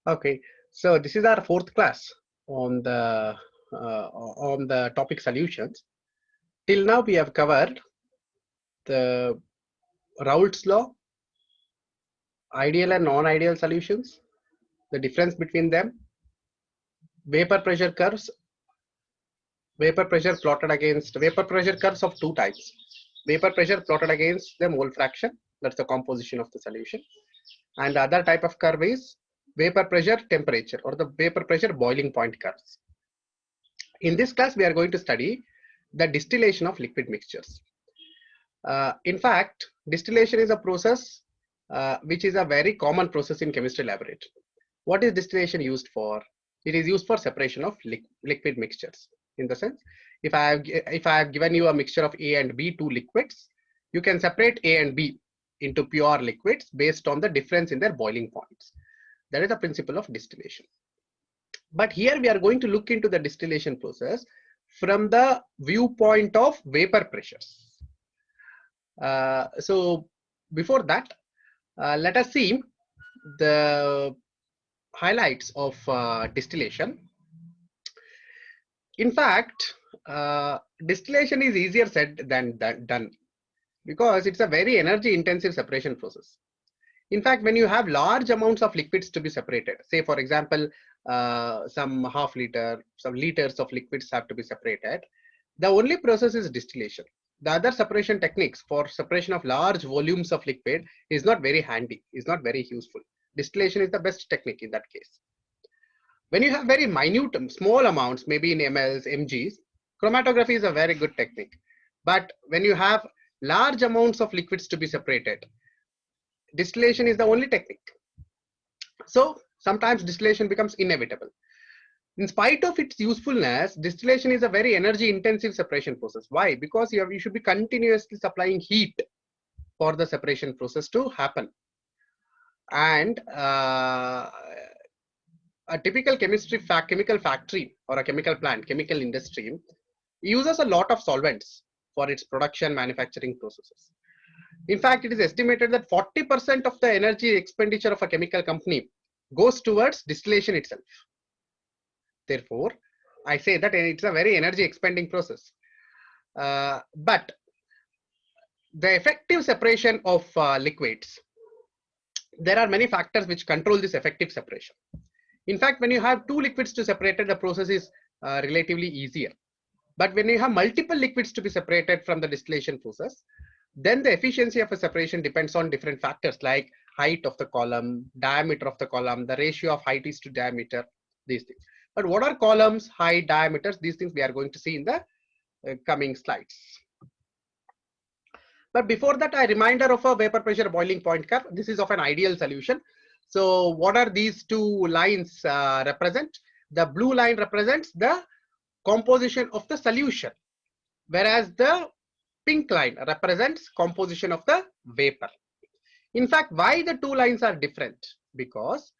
Okay, so this is our fourth class on the topic solutions. Till now we have covered the Raoult's law, ideal and non-ideal solutions, the difference between them, vapor pressure curves, vapor pressure plotted against vapor pressure curves of two types. Vapor pressure plotted against the mole fraction, that's the composition of the solution, and the other type of curve is vapor pressure temperature or the vapor pressure boiling point curves. In this class, we are going to study the distillation of liquid mixtures. In fact, distillation is a process which is a very common process in chemistry laboratory. What is distillation used for? It is used for separation of liquid mixtures. In the sense, if I have given you a mixture of A and B, two liquids, you can separate A and B into pure liquids based on the difference in their boiling points. That is the principle of distillation. But here we are going to look into the distillation process from the viewpoint of vapor pressures. So before that, let us see the highlights of distillation. In fact, distillation is easier said than done because it's a very energy intensive separation process. In fact, when you have large amounts of liquids to be separated, say for example, some half liter, some liters of liquids have to be separated, the only process is distillation. The other separation techniques for separation of large volumes of liquid is not very handy, is not very useful. Distillation is the best technique in that case. When you have very minute, small amounts, maybe in mLs, mgs, chromatography is a very good technique. But when you have large amounts of liquids to be separated, distillation is the only technique. So sometimes distillation becomes inevitable. In spite of its usefulness, distillation is a very energy intensive separation process. Why? Because you should be continuously supplying heat for the separation process to happen. And a typical chemical factory or a chemical plant, chemical industry uses a lot of solvents for its production manufacturing processes. In fact, it is estimated that 40% of the energy expenditure of a chemical company goes towards distillation itself. Therefore, I say that it's a very energy expending process. But the effective separation of liquids, there are many factors which control this effective separation. In fact, when you have two liquids to separate, the process is relatively easier. But when you have multiple liquids to be separated from the distillation process, then the efficiency of a separation depends on different factors like height of the column, diameter of the column, the ratio of height is to diameter, these things. But what are columns, height, diameters? These things we are going to see in the coming slides. But before that, a reminder of a vapor pressure boiling point curve. This is of an ideal solution. So what are these two lines represent? The blue line represents the composition of the solution, whereas the pink line represents composition of the vapor. In fact, why the two lines are different? Because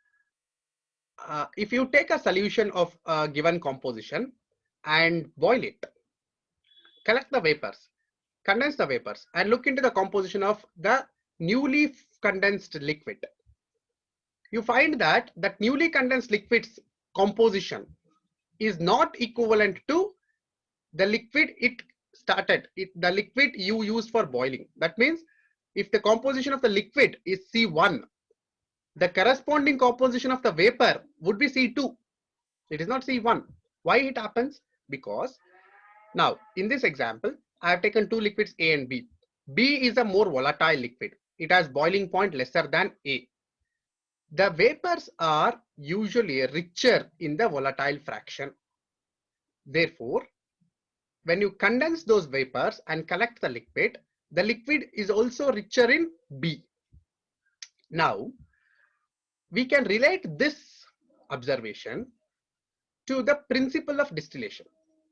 if you take a solution of a given composition and boil it, collect the vapors, condense the vapors, and look into the composition of the newly condensed liquid, you find that that newly condensed liquid's composition is not equivalent to the liquid the liquid you used for boiling. That means if the composition of the liquid is C1, the corresponding composition of the vapor would be C2. It is not C1. Why it happens? Because now in this example, I have taken two liquids A and B. B is a more volatile liquid. It has boiling point lesser than A. The vapors are usually richer in the volatile fraction. Therefore, when you condense those vapors and collect the liquid is also richer in B. Now, we can relate this observation to the principle of distillation,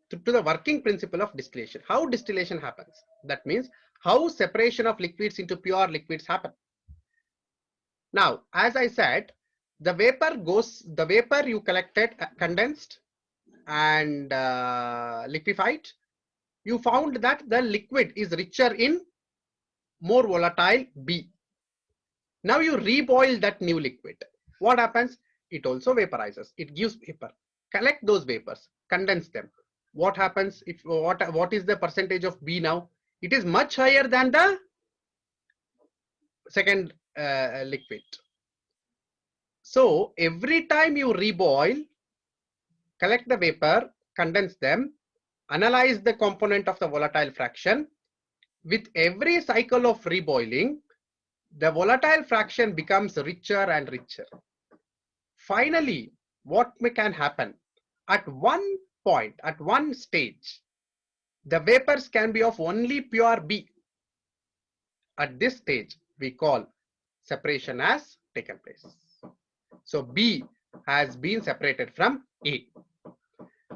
to the working principle of distillation. How distillation happens? That means how separation of liquids into pure liquids happen. Now, as I said, the vapor you collected, condensed and liquefied, you found that the liquid is richer in more volatile B. Now you reboil that new liquid. What happens? it also vaporizes. It gives vapor. Collect those vapors, condense them. What happens if what is the percentage of B now? It is much higher than the second liquid. So every time you reboil, collect the vapor, condense them, analyze the component of the volatile fraction. With every cycle of reboiling, the volatile fraction becomes richer and richer. Finally, what can happen? At one point, at one stage, the vapors can be of only pure B. At this stage, we call separation as taken place. So B has been separated from A.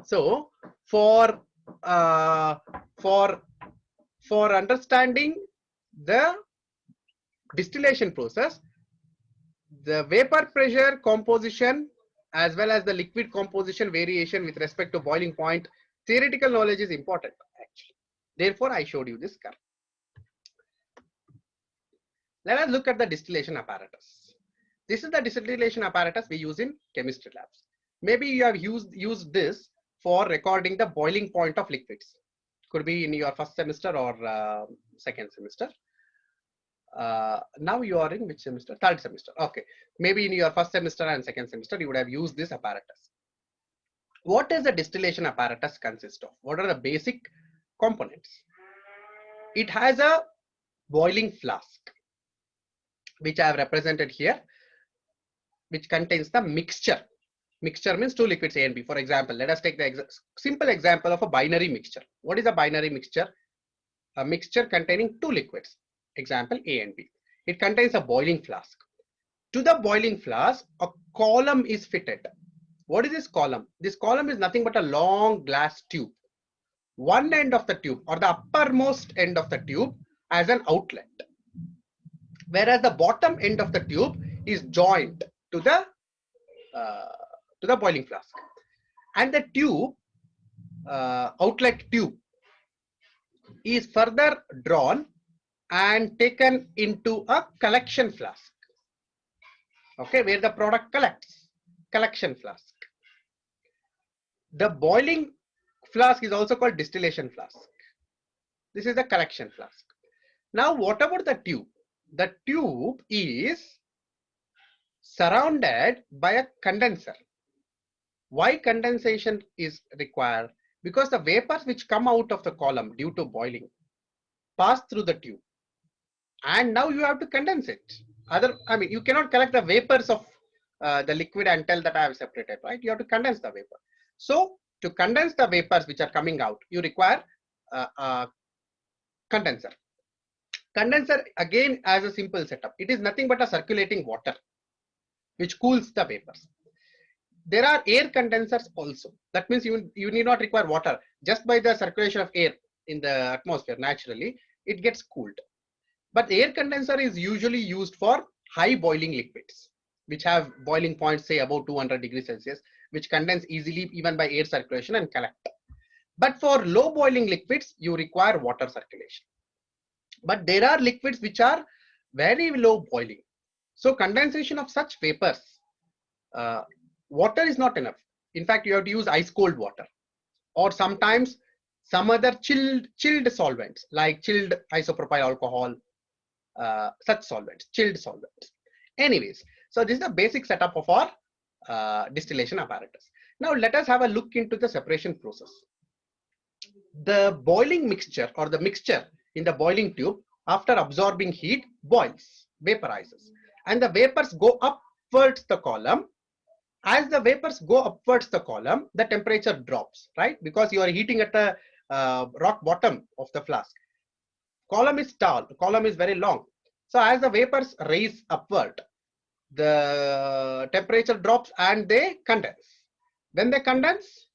So for understanding the distillation process, the vapor pressure composition as well as the liquid composition variation with respect to boiling point, theoretical knowledge is important actually. Therefore, I showed you this curve. Let us look at the distillation apparatus. This is the distillation apparatus we use in chemistry labs. Maybe you have used this for recording the boiling point of liquids. Could be in your first semester or second semester. Now you are in which semester? Third semester. Okay. Maybe in your first semester and second semester, you would have used this apparatus. What does the distillation apparatus consist of? What are the basic components? It has a boiling flask, which I have represented here, which contains the mixture. Mixture means two liquids A and B. For example, let us take the simple example of a binary mixture. What is a binary mixture? A mixture containing two liquids. Example A and B. It contains a boiling flask. To the boiling flask, a column is fitted. What is this column? This column is nothing but a long glass tube. One end of the tube or the uppermost end of the tube has an outlet, whereas the bottom end of the tube is joined to the boiling flask, and the tube outlet tube is further drawn and taken into a collection flask, okay, where the product collects. Collection flask. The boiling flask is also called distillation flask. This is the collection flask. Now what about the tube? The tube is surrounded by a condenser. Why condensation is required? Because the vapors which come out of the column due to boiling pass through the tube, and now you have to condense it. You cannot collect the vapors of the liquid and tell that I have separated, right? You have to condense the vapor. So to condense the vapors which are coming out, you require a condenser. Condenser again has a simple setup. It is nothing but a circulating water which cools the vapors. There are air condensers also. That means you need not require water. Just by the circulation of air in the atmosphere, naturally, it gets cooled. But the air condenser is usually used for high boiling liquids, which have boiling points, say above 200 degrees Celsius, which condense easily even by air circulation and collect. But for low boiling liquids, you require water circulation. But there are liquids which are very low boiling. So condensation of such vapors, water is not enough. In fact, you have to use ice cold water, or sometimes some other chilled solvents like chilled isopropyl alcohol, such solvents, chilled solvents. Anyways, so this is the basic setup of our distillation apparatus. Now let us have a look into the separation process. The boiling mixture or the mixture in the boiling tube, after absorbing heat, boils, vaporizes, and the vapors go upwards the column. As the vapors go upwards the column, the temperature drops, right? Because you are heating at the rock bottom of the flask. Column is tall, column is very long. So as the vapors rise upward, the temperature drops and they condense. When they condense,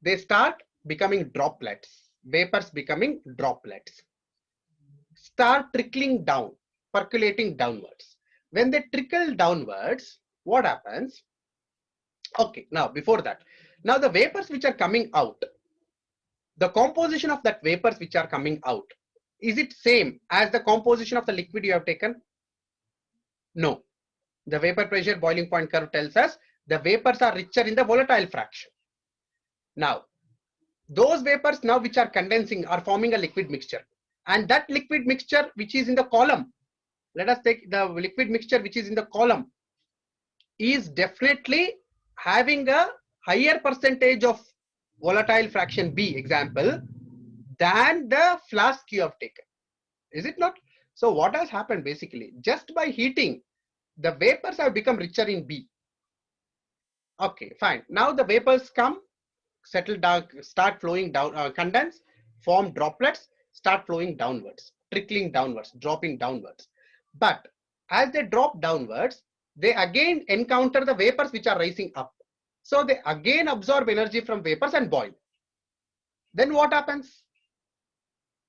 they start becoming droplets, vapors becoming droplets, start trickling down, percolating downwards. When they trickle downwards, what happens? Okay, now before that, now the vapors which are coming out, the composition of that vapors which are coming out, is it same as the composition of the liquid you have taken? No. The vapor pressure boiling point curve tells us the vapors are richer in the volatile fraction. Now, those vapors now which are condensing are forming a liquid mixture, and that liquid mixture which is in the column, let us take the liquid mixture which is in the column, is definitely having a higher percentage of volatile fraction B, example, than the flask you have taken. Is it not? So what has happened basically, just by heating, the vapors have become richer in B. Okay, fine. Now the vapors come, settle down, start flowing down, condense, form droplets, start flowing downwards, trickling downwards, dropping downwards. But as they drop downwards, they again encounter the vapors which are rising up. So they again absorb energy from vapors and boil. Then what happens?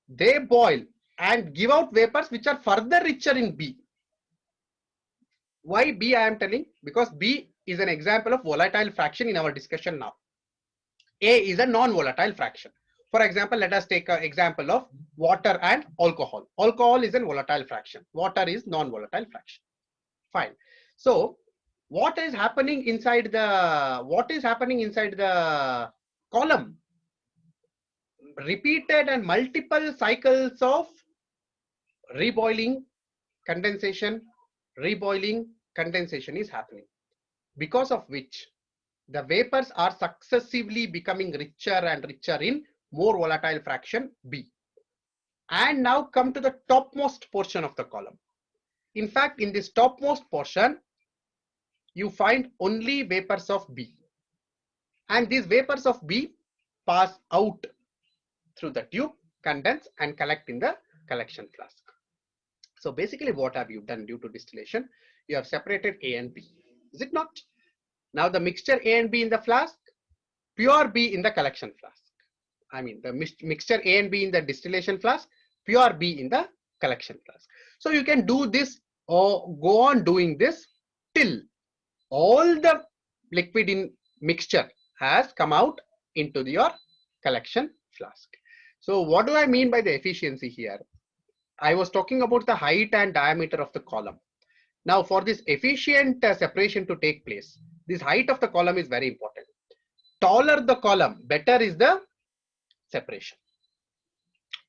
They boil and give out vapors which are further richer in B. Why B I am telling? Because B is an example of volatile fraction in our discussion now. A is a non-volatile fraction. For example, let us take an example of water and alcohol. Alcohol is a volatile fraction. Water is non-volatile fraction. Fine. So what is happening inside the column? Repeated and multiple cycles of reboiling, condensation, reboiling, condensation is happening, because of which the vapors are successively becoming richer and richer in more volatile fraction B. And now come to the topmost portion of the column. In fact, in this topmost portion, you find only vapors of B. And these vapors of B pass out through the tube, condense and collect in the collection flask. So basically what have you done due to distillation? You have separated A and B. Is it not? Now the mixture A and B in the flask, pure B in the collection flask. I mean the mixture A and B in the distillation flask, pure B in the collection flask. So you can do this or go on doing this till all the liquid in mixture has come out into your collection flask. So what do I mean by the efficiency here? I was talking about the height and diameter of the column. Now for this efficient separation to take place, this height of the column is very important. Taller the column, better is the separation.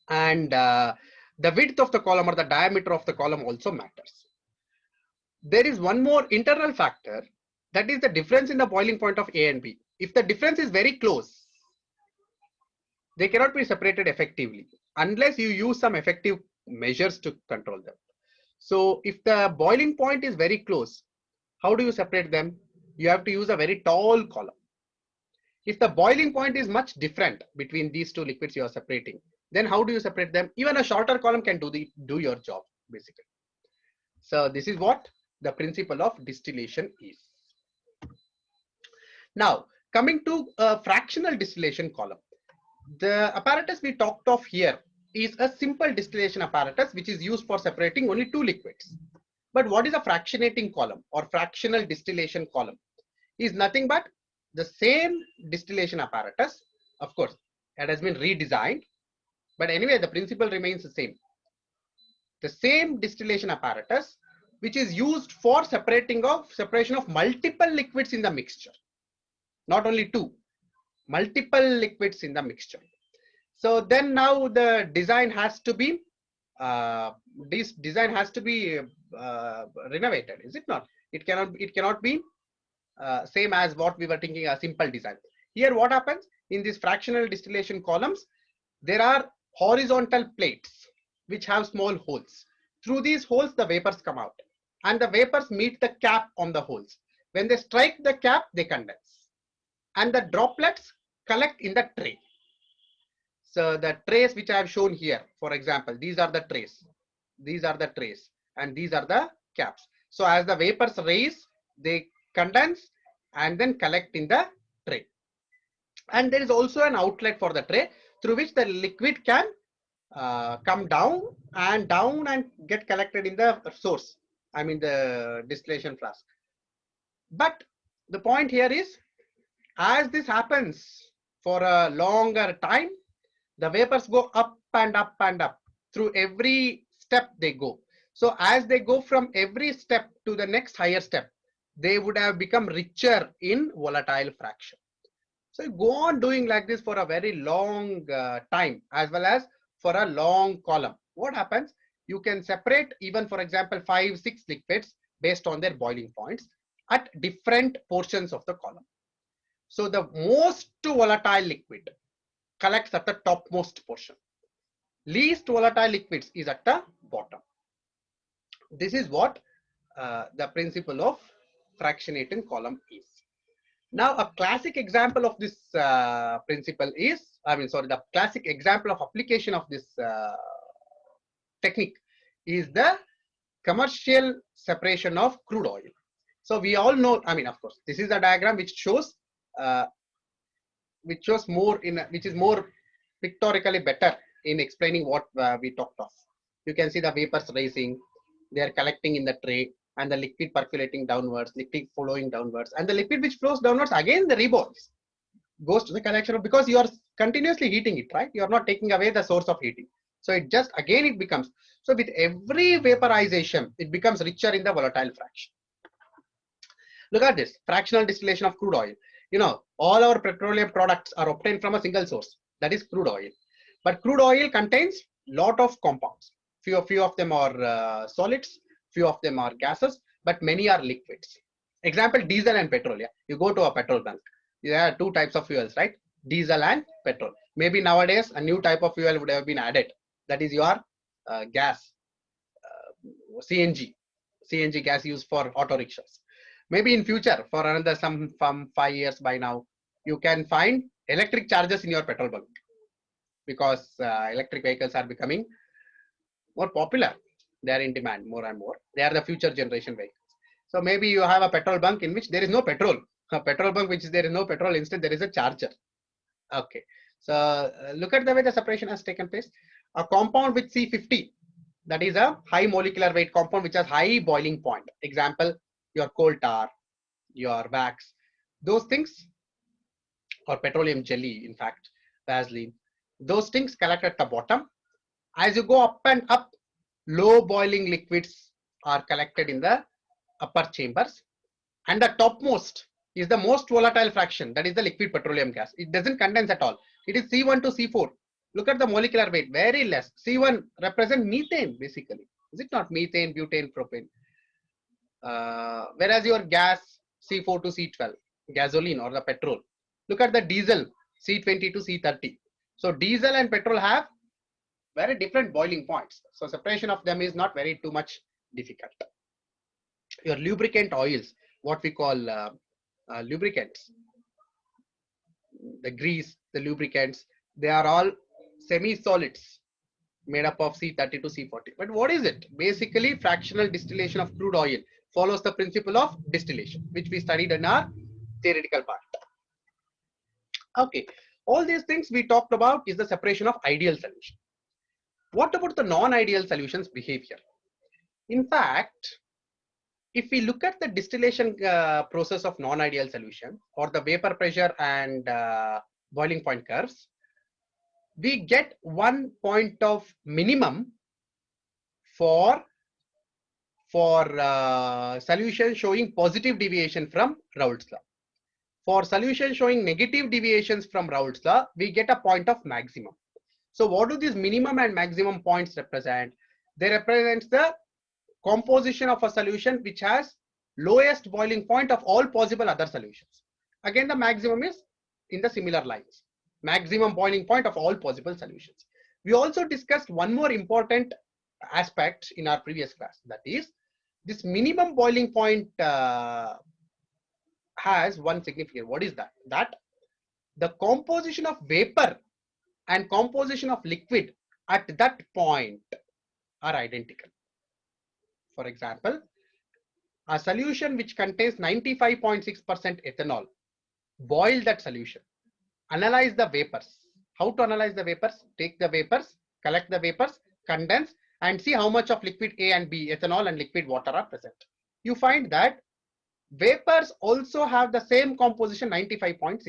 And the width of the column or the diameter of the column also matters. There is one more internal factor, that is the difference in the boiling point of A and B. If the difference is very close, they cannot be separated effectively unless you use some effective measures to control them. So if the boiling point is very close, how do you separate them? You have to use a very tall column. If the boiling point is much different between these two liquids you are separating, then how do you separate them? Even a shorter column can do your job basically. So this is what the principle of distillation is. Now coming to a fractional distillation column. The apparatus we talked of here is a simple distillation apparatus which is used for separating only two liquids. But what is a fractionating column or fractional distillation column? Is nothing but the same distillation apparatus. Of course, it has been redesigned, but anyway, the principle remains the same. The same distillation apparatus which is used for separation of multiple liquids in the mixture, not only two, multiple liquids in the mixture. So then now the design has to be renovated, is it not? It cannot be same as what we were thinking, a simple design. Here what happens in these fractional distillation columns, there are horizontal plates which have small holes. Through these holes the vapors come out and the vapors meet the cap on the holes. When they strike the cap, they condense and the droplets collect in the tray. So the trays which I have shown here, for example, these are the trays, and these are the caps. So as the vapors rise, they condense and then collect in the tray. And there is also an outlet for the tray through which the liquid can come down and get collected in the source, I mean the distillation flask. But the point here is, as this happens for a longer time, the vapors go up and up and up. Through every step they go. So as they go from every step to the next higher step, they would have become richer in volatile fraction. So you go on doing like this for a very long time, as well as for a long column. What happens? You can separate even, for example, 5, 6 liquids based on their boiling points at different portions of the column. So the most volatile liquid collects at the topmost portion. Least volatile liquids is at the bottom. This is what the principle of fractionating column is. Now, a classic example of this principle is, the classic example of application of this technique is the commercial separation of crude oil. So we all know, of course, this is a diagram which shows which is more pictorially better in explaining what we talked of. You can see the vapors rising, they are collecting in the tray, and the liquid percolating downwards, liquid flowing downwards, and the liquid which flows downwards again the rebounds, goes to the collection, because you are continuously heating it, right? You are not taking away the source of heating. So it just again it becomes, so with every vaporization it becomes richer in the volatile fraction. Look at this fractional distillation of crude oil. You know, all our petroleum products are obtained from a single source, that is crude oil. But crude oil contains lot of compounds. Few of them are solids, few of them are gases, but many are liquids. Example, diesel and petrol. Yeah? You go to a petrol bank. There are two types of fuels, right? Diesel and petrol. Maybe nowadays a new type of fuel would have been added. That is your gas, CNG. CNG gas used for auto rickshaws. Maybe in future, for another from 5 years by now, you can find electric chargers in your petrol bunk, because electric vehicles are becoming more popular. They are in demand more and more. They are the future generation vehicles. So maybe you have a petrol bunk in which there is no petrol. A petrol bunk which there is no petrol, instead there is a charger. Okay. So look at the way the separation has taken place. A compound with C50, that is a high molecular weight compound which has high boiling point. Example, your coal tar, your wax, those things, or petroleum jelly, in fact, Vaseline, those things collect at the bottom. As you go up and up, low boiling liquids are collected in the upper chambers, and the topmost is the most volatile fraction, that is the liquid petroleum gas. It doesn't condense at all. It is C1 to C4. Look at the molecular weight, very less. C1 represents methane basically. Is it not? Methane, butane, propane. Whereas your gas, C4 to C12, gasoline or the petrol. Look at the diesel, C20 to C30. So diesel and petrol have very different boiling points. So separation of them is not very too much difficult. Your lubricant oils, what we call lubricants, the grease, the lubricants, they are all semi-solids made up of C30 to C40. But what is it? Basically, fractional distillation of crude oil follows the principle of distillation, which we studied in our theoretical part. Okay, all these things we talked about is the separation of ideal solution. What about the non-ideal solutions behavior? In fact, if we look at the distillation process of non-ideal solution, or the vapor pressure and boiling point curves, we get one point of minimum for solution showing positive deviation from Raoult's law. For solution showing negative deviations from Raoult's law, we get a point of maximum. So what do these minimum and maximum points represent? They represent the composition of a solution which has lowest boiling point of all possible other solutions. Again, the maximum is in the similar lines. Maximum boiling point of all possible solutions. We also discussed one more important aspect in our previous class, that is this minimum boiling point has one significance. What is that? That the composition of vapor and composition of liquid at that point are identical. For example, a solution which contains 95.6% ethanol, boil that solution, analyze the vapors. How to analyze the vapors? Take the vapors, collect the vapors, condense, and see how much of liquid A and B, ethanol and liquid water, are present. You find that vapors also have the same composition, 95.6%.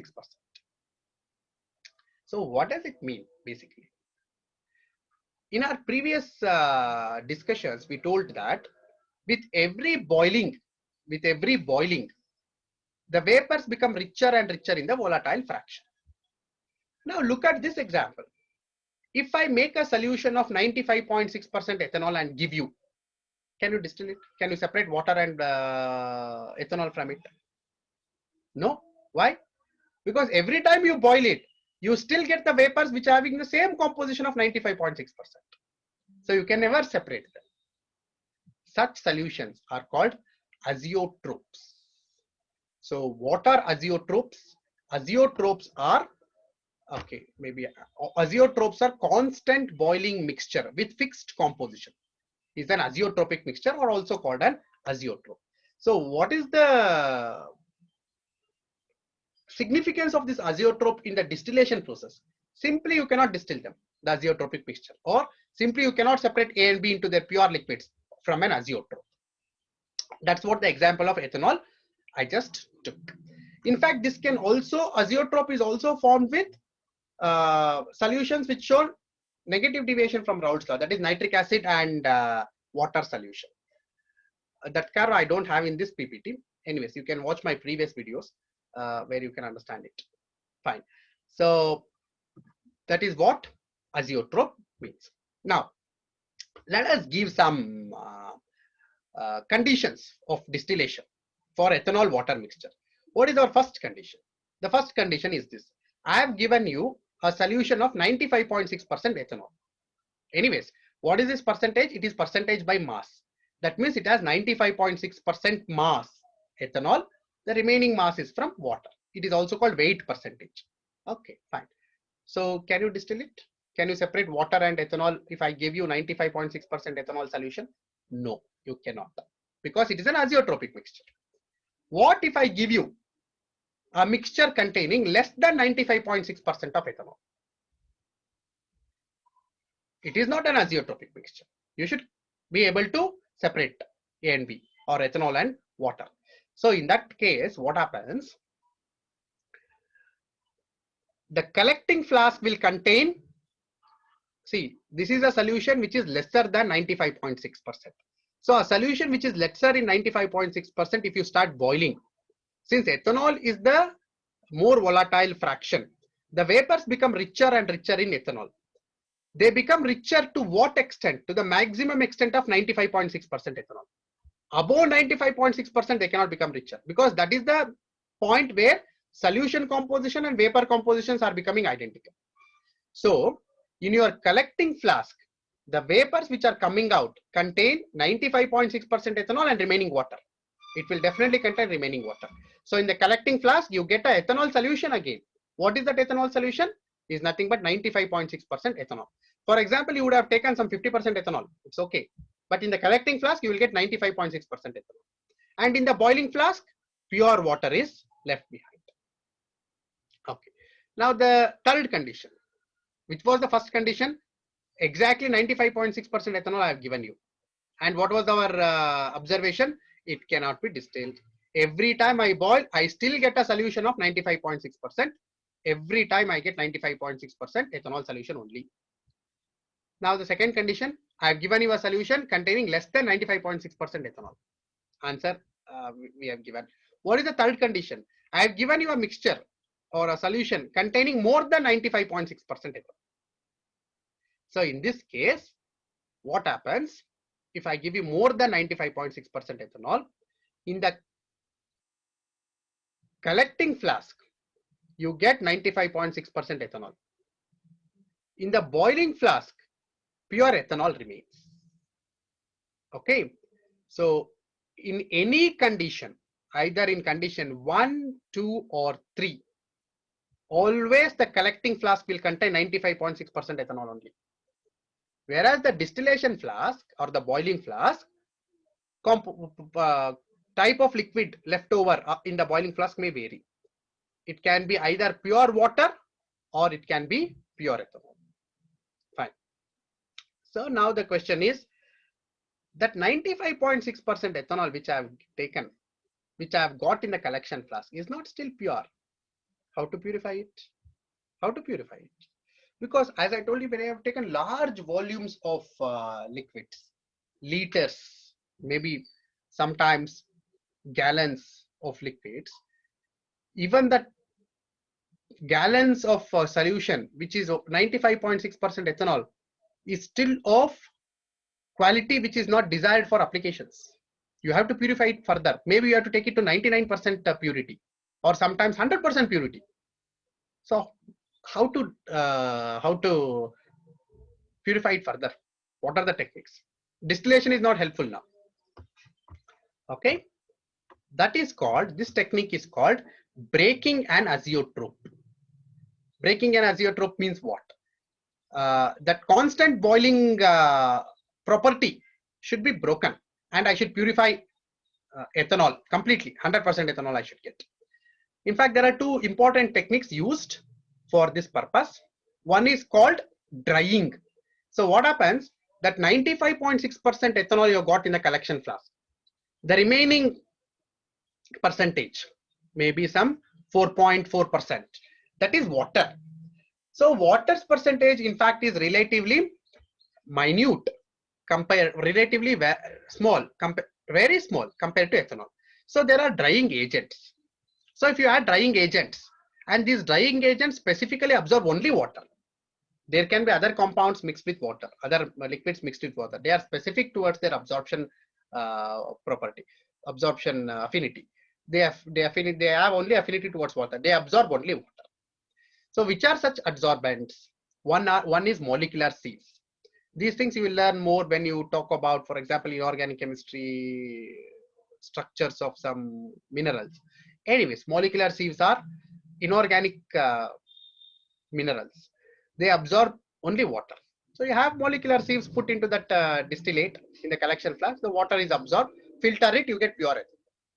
So what does it mean basically? In our previous discussions, we told that with every boiling, with every boiling, the vapors become richer and richer in the volatile fraction. Now look at this example. If I make a solution of 95.6% ethanol and give you, can you distill it? Can you separate water and ethanol from it? No. Why? Because every time you boil it, you still get the vapors which are having the same composition of 95.6%. So you can never separate them. Such solutions are called azeotropes. So what are azeotropes? Azeotropes are, okay, maybe azeotropes are constant boiling mixture with fixed composition. Is an azeotropic mixture or also called an azeotrope. So what is the significance of this azeotrope in the distillation process? Simply you cannot distill them, the azeotropic mixture, or simply you cannot separate A and B into their pure liquids from an azeotrope. That's what the example of ethanol I just took. In fact, this can also, azeotrope is also formed with solutions which show negative deviation from Raoult's law, that is nitric acid and water solution. That curve I don't have in this PPT. Anyways, you can watch my previous videos where you can understand it. Fine. So that is what azeotrope means. Now, let us give some conditions of distillation for ethanol water mixture. What is our first condition? The first condition is this. I have given you a solution of 95.6% ethanol. Anyways, what is this percentage? It is percentage by mass. That means it has 95.6% mass ethanol. The remaining mass is from water. It is also called weight percentage. Okay, fine. So can you distill it? Can you separate water and ethanol if I give you 95.6% ethanol solution? No, you cannot, because it is an azeotropic mixture. What if I give you a mixture containing less than 95.6% of ethanol? It is not an azeotropic mixture. You should be able to separate A and B, or ethanol and water. So in that case, what happens? The collecting flask will contain, see, this is a solution which is lesser than 95.6%. So a solution which is lesser in 95.6%, if you start boiling, since ethanol is the more volatile fraction, the vapors become richer and richer in ethanol. They become richer to what extent? To the maximum extent of 95.6% ethanol. Above 95.6%, they cannot become richer, because that is the point where solution composition and vapor compositions are becoming identical. So in your collecting flask, the vapors which are coming out contain 95.6% ethanol and remaining water. It will definitely contain remaining water. So in the collecting flask, you get a ethanol solution again. What is that ethanol solution? Is nothing but 95.6% ethanol. For example, you would have taken some 50% ethanol. It's okay. But in the collecting flask, you will get 95.6% ethanol. And in the boiling flask, pure water is left behind. Okay. Now the third condition, which was the first condition, exactly 95.6% ethanol I have given you. And what was our observation? It cannot be distilled. Every time I boil, I still get a solution of 95.6%. Every time I get 95.6% ethanol solution only. Now the second condition, I have given you a solution containing less than 95.6% ethanol. Answer we have given. What is the third condition? I have given you a mixture or a solution containing more than 95.6% ethanol. So in this case, what happens? If I give you more than 95.6% ethanol, in the collecting flask, you get 95.6% ethanol. In the boiling flask, pure ethanol remains. Okay. So in any condition, either in condition 1, 2, or 3, always the collecting flask will contain 95.6% ethanol only. Whereas the distillation flask or the boiling flask, type of liquid left over in the boiling flask may vary. It can be either pure water or it can be pure ethanol. Fine. So now the question is that 95.6% ethanol which I have taken, which I have got in the collection flask, is not still pure. How to purify it? How to purify it? Because as I told you, when I have taken large volumes of liquids, liters, maybe sometimes gallons of liquids, even the gallons of solution, which is 95.6% ethanol, is still of quality which is not desired for applications. You have to purify it further. Maybe you have to take it to 99% purity, or sometimes 100% purity. So how to purify it further? What are the techniques? Distillation is not helpful now. Okay, that is called, this technique is called breaking an azeotrope. Breaking an azeotrope means what? That constant boiling property should be broken, and I should purify ethanol completely. 100% ethanol I should get. In fact, there are two important techniques used for this purpose. One is called drying. So what happens, that 95.6% ethanol you got in the collection flask, the remaining percentage, maybe some 4.4%, that is water. So water's percentage in fact is relatively minute, relatively small, very small compared to ethanol. So there are drying agents. So if you add drying agents, and these drying agents specifically absorb only water, there can be other compounds mixed with water, other liquids mixed with water. They are specific towards their absorption property, absorption affinity. They have only affinity towards water. They absorb only water. So which are such adsorbents? One is molecular sieves. These things you will learn more when you talk about, for example, inorganic chemistry, structures of some minerals. Anyways, molecular sieves are inorganic minerals. They absorb only water. So you have molecular sieves put into that distillate in the collection flask. The water is absorbed, filter it, you get pure ethanol.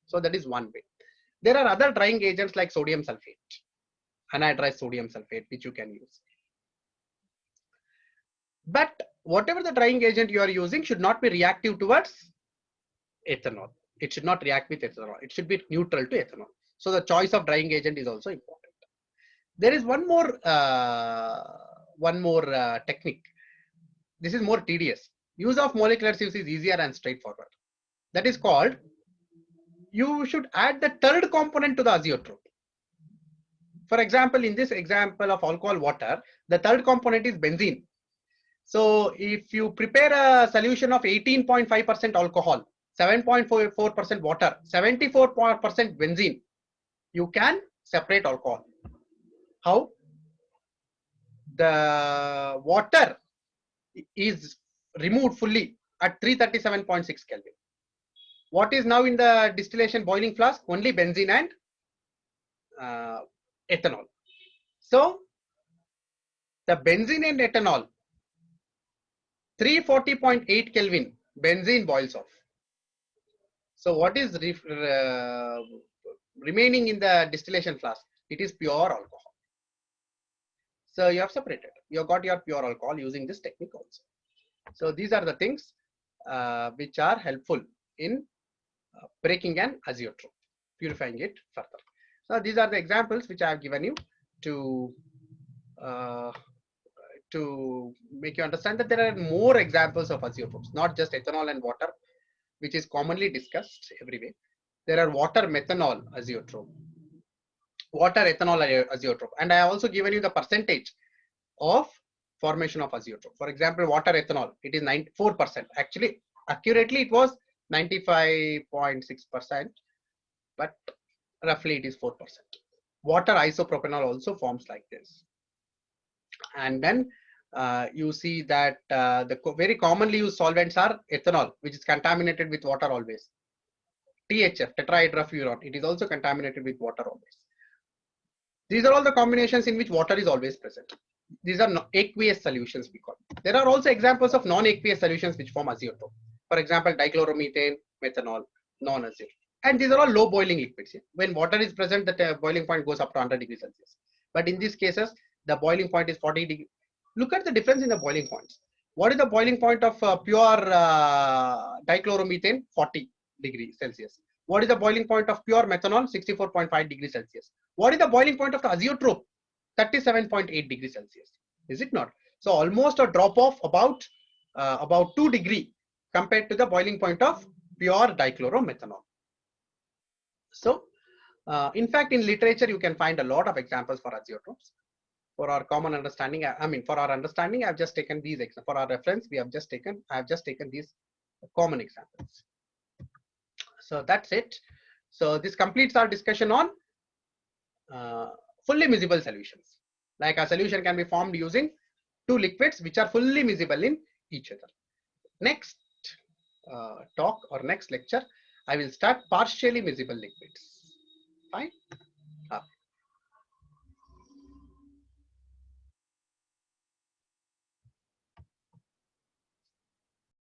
So that is one way. There are other drying agents like sodium sulfate, anhydrous sodium sulfate, which you can use. But whatever the drying agent you are using should not be reactive towards ethanol. It should not react with ethanol. It should be neutral to ethanol. So the choice of drying agent is also important. There is one more technique. This is more tedious. Use of molecular sieves is easier and straightforward. That is called, you should add the third component to the azeotrope. For example, in this example of alcohol water, the third component is benzene. So if you prepare a solution of 18.5% alcohol, 7.44% water, 74% benzene, you can separate alcohol. How? The water is removed fully at 337.6 Kelvin. What is now in the distillation boiling flask? Only benzene and ethanol. So the benzene and ethanol, 340.8 Kelvin, benzene boils off. So what is remaining in the distillation flask? It is pure alcohol. So you have separated. You have got your pure alcohol using this technique also. So these are the things which are helpful in breaking an azeotrope, purifying it further. So these are the examples which I have given you to make you understand that there are more examples of azeotropes, not just ethanol and water, which is commonly discussed everywhere. There are water methanol azeotrope, water ethanol azeotrope, and I have also given you the percentage of formation of azeotrope. For example, water ethanol, it is 94%. Actually, accurately, it was 95.6%, but roughly it is 4%. Water isopropanol also forms like this. And then you see that the very commonly used solvents are ethanol, which is contaminated with water always. THF, tetrahydrofuran, it is also contaminated with water always. These are all the combinations in which water is always present. These are aqueous solutions we call. There are also examples of non-aqueous solutions which form azeotrope. For example, dichloromethane, methanol, non-azeotrope. And these are all low boiling liquids. When water is present, the boiling point goes up to 100 degrees Celsius. But in these cases, the boiling point is 40 degrees. Look at the difference in the boiling points. What is the boiling point of pure dichloromethane? 40 degrees Celsius. What is the boiling point of pure methanol? 64.5 degrees Celsius. What is the boiling point of the azeotrope? 37.8 degrees Celsius. Is it not? So almost a drop off about 2 degrees compared to the boiling point of pure dichloromethanol. So in fact, in literature, you can find a lot of examples for azeotrophs. For our common understanding, I mean, for our understanding, I've just taken these examples. For our reference, I have just taken these common examples. So that's it. So this completes our discussion on fully miscible solutions. Like a solution can be formed using two liquids which are fully miscible in each other. Next talk or next lecture, I will start partially miscible liquids. Fine.